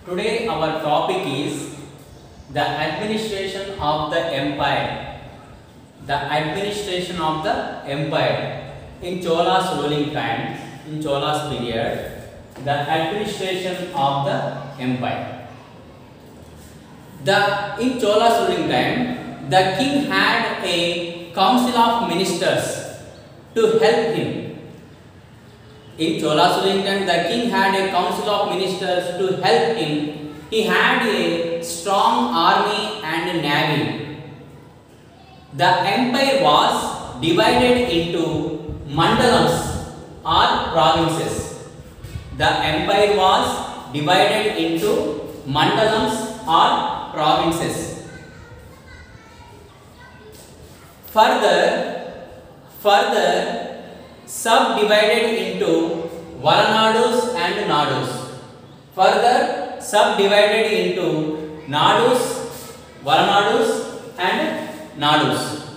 Today our topic is the administration of the empire. The administration of the empire in Chola's ruling time, in Chola's period, the administration of the empire. In Chola's ruling time, the king had a council of ministers to help him. In Chola's ruling time, the king had a council of ministers to help him. He had a strong army and navy. The empire was divided into mandalams or provinces. The empire was divided into mandalams or provinces. Further subdivided into Varanadus and Nadus. Further subdivided into Nadus, Varanadus and Nadus.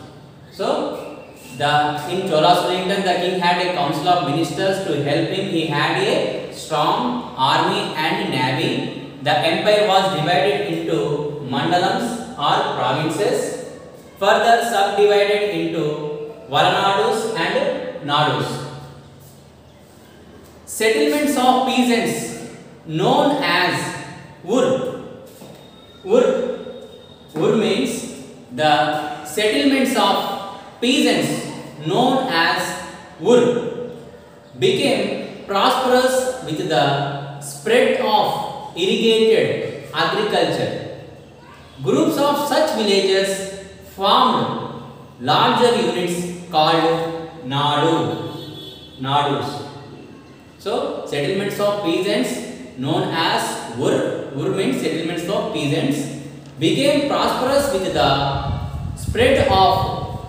So, in Chola's ruling time, the king had a council of ministers to help him. He had a strong army and navy. The empire was divided into mandalams or provinces. Further subdivided into Varanadus and Nadus. Settlements of peasants known as Ur means the settlements of peasants known as Ur became prosperous with the spread of irrigated agriculture. Groups of such villages formed larger units called Nadus. So, settlements of peasants known as Ur means settlements of peasants became prosperous with the spread of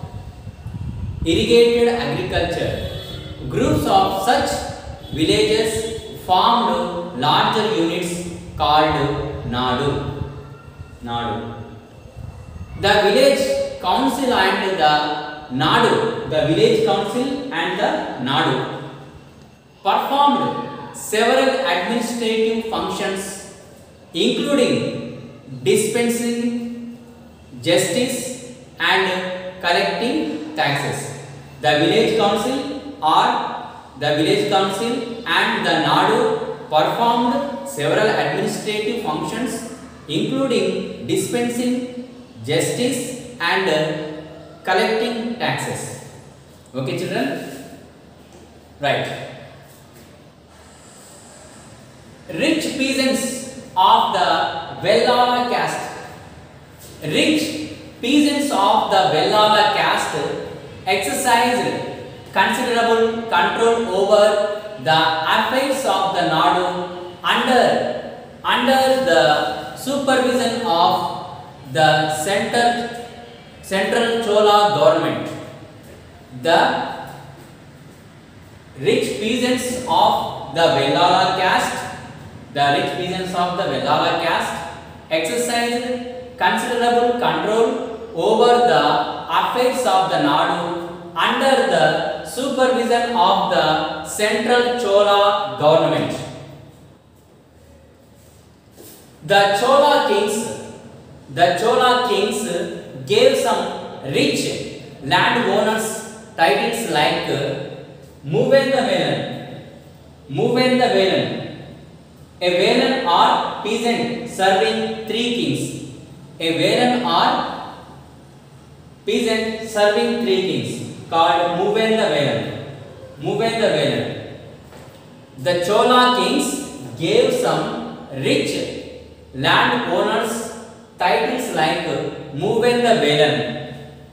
irrigated agriculture. Groups of such villages formed larger units called Nadu. The village council and the village council and the Nadu performed several administrative functions including dispensing justice and collecting taxes. The village council and the Nadu performed several administrative functions including dispensing justice and collecting taxes. Okay, children? Right. Rich peasants of the Vellala caste. Rich peasants of the Vellala caste exercised considerable control over the affairs of the Nadu under the supervision of the central Chola government. The rich peasants of the Vellala caste exercised considerable control over the affairs of the Nadu under the supervision of the central Chola government. The Chola kings gave some rich landowners titles like Muvendavelan, a Velan or peasant serving three kings. Called Muvendavelan. The Chola kings gave some rich landowners titles like Muvendavelan,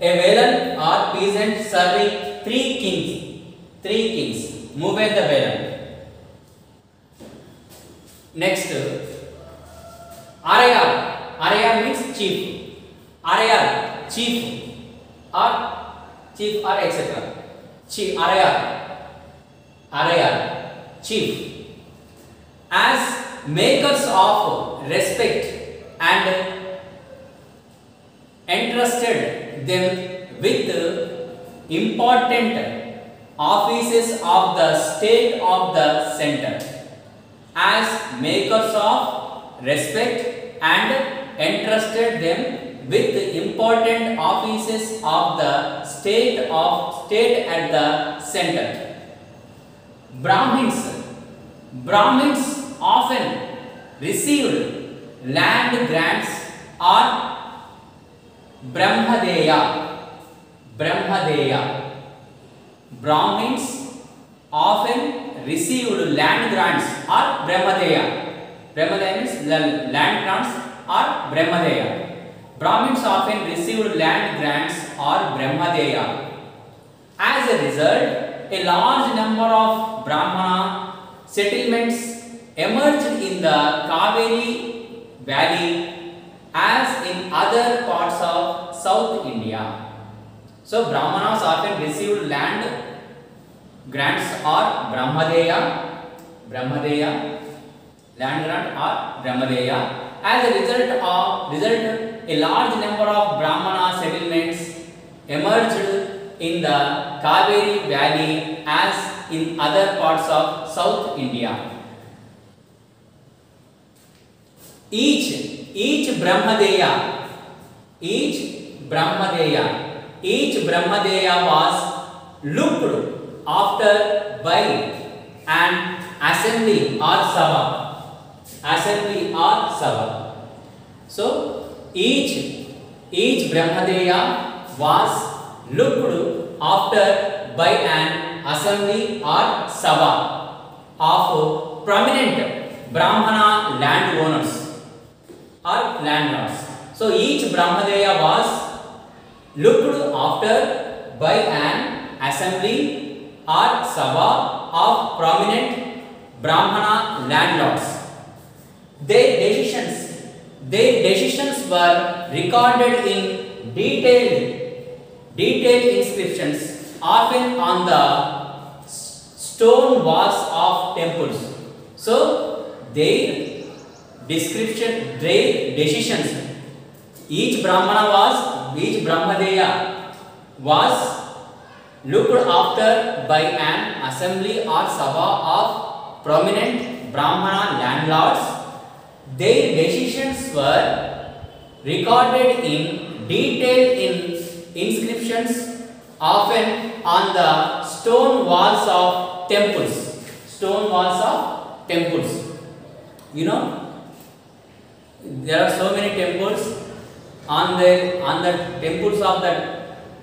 a Velan or peasant serving three kings. Muvendavelan. Next, Arayar means chief. Arayar, chief or etc. Chief, Arayar, chief. As makers of respect and entrusted them with important offices of the state of the center. as makers of respect and entrusted them with important offices of the state at the center. Brahmins often received land grants or Brahmadeya. Brahmins often received land grants or Brahmadeya. Brahmadeya means land grants or Brahmadeya. Brahmins often received land grants or Brahmadeya. As a result, a large number of Brahmana settlements emerged in the Kaveri Valley as in other parts of South India. So, Brahmanas often received land grants or Brahmadeya, land grant or Brahmadeya. As a result, a large number of Brahmana settlements emerged in the Kaveri Valley as in other parts of South India. Each Brahmadeya was looked after by an assembly or sabha. So each Brahmadeya was looked after by an assembly or sabha of prominent Brahmana landowners or landlords. So each Brahmadeya was looked after by an assembly or sabha of prominent Brahmana landlords. Their decisions were recorded in detailed inscriptions, often on the stone walls of temples. So their decisions, each Brahmadeya was looked after by an assembly or sabha of prominent Brahmana landlords. Their decisions were recorded in detailed inscriptions, often on the stone walls of temples. You know, there are so many temples. On the temples of the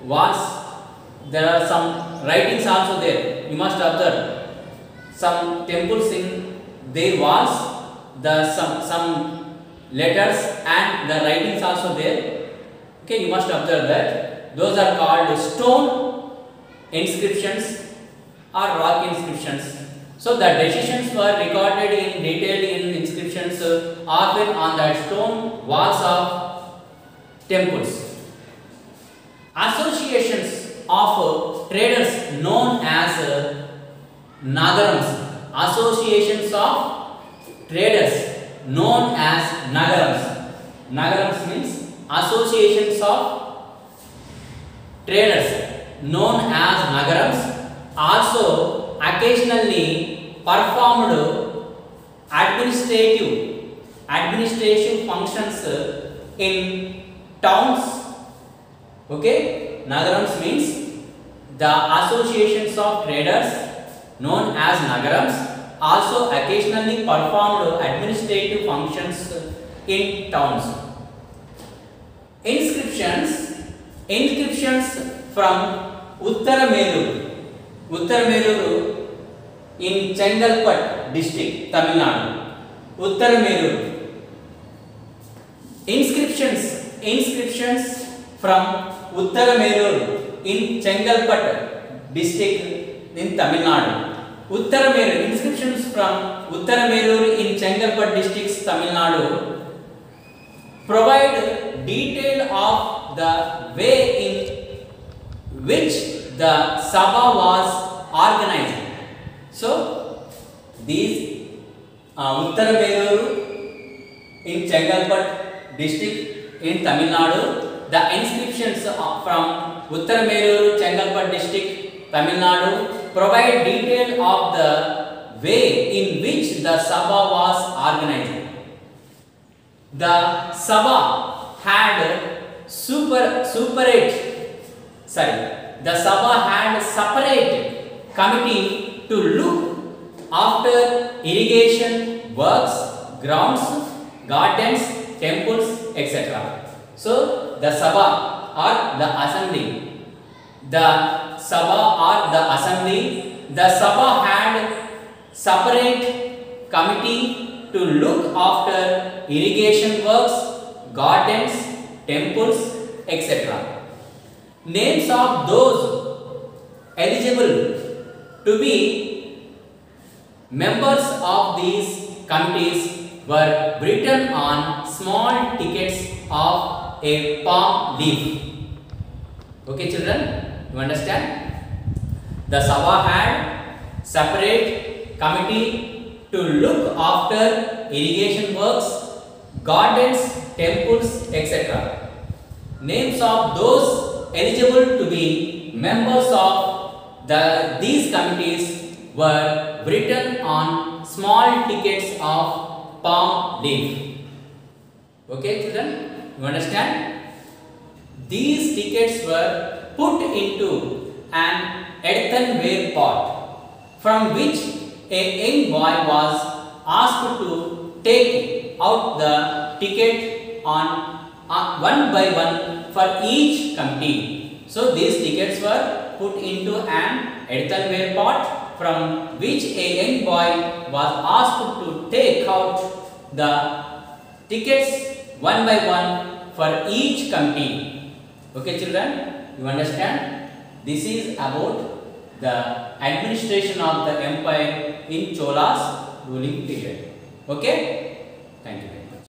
walls, there are some writings also there. You must observe some temples in their walls. Some letters and the writings also there. Okay, you must observe that. Those are called stone inscriptions or rock inscriptions. So the decisions were recorded in detailed in inscriptions, often on the stone walls of temples. Associations of traders known as nagarams. Nagarams means associations of traders known as nagarams also occasionally performed administrative functions in towns. Okay, nagarams means the associations of traders known as nagarams also occasionally performed administrative functions in towns. Inscriptions from Uttarameluru in Chengalpattu district, Tamil Nadu. Uttarameluru. Inscriptions from Uttarameluru in Chengalpattu district in Tamil Nadu. Inscriptions from Uttarameluru in Chengalpattu district, Tamil Nadu provide detail of the way in which the Sabha was organized. So, these Uttarameluru in Chengalpattu district in Tamil Nadu, the inscriptions from Uttarameluru, Chengalpattu district, Tamil Nadu provide detail of the way in which the Sabha was organized. The Sabha had the Sabha had separate committee to look after irrigation works, grounds, gardens, temples, etc. So the Sabha or the assembly, the Sabha had separate committee to look after irrigation works, gardens, temples, etc. Names of those eligible to be members of these committees were written on small tickets of a palm leaf. Okay children, you understand? The Sabha had separate committee to look after irrigation works, gardens, temples, etc. Names of those eligible to be members of these committees were written on small tickets of palm leaf. Okay children, you understand? These tickets were put into an earthenware pot from which a young boy was asked to take out the ticket on one by one for each committee. So these tickets were put into an earthenware pot from which a young boy was asked to take out the tickets one by one for each committee. Okay children, you understand? This is about the administration of the empire in Chola's ruling period. Okay.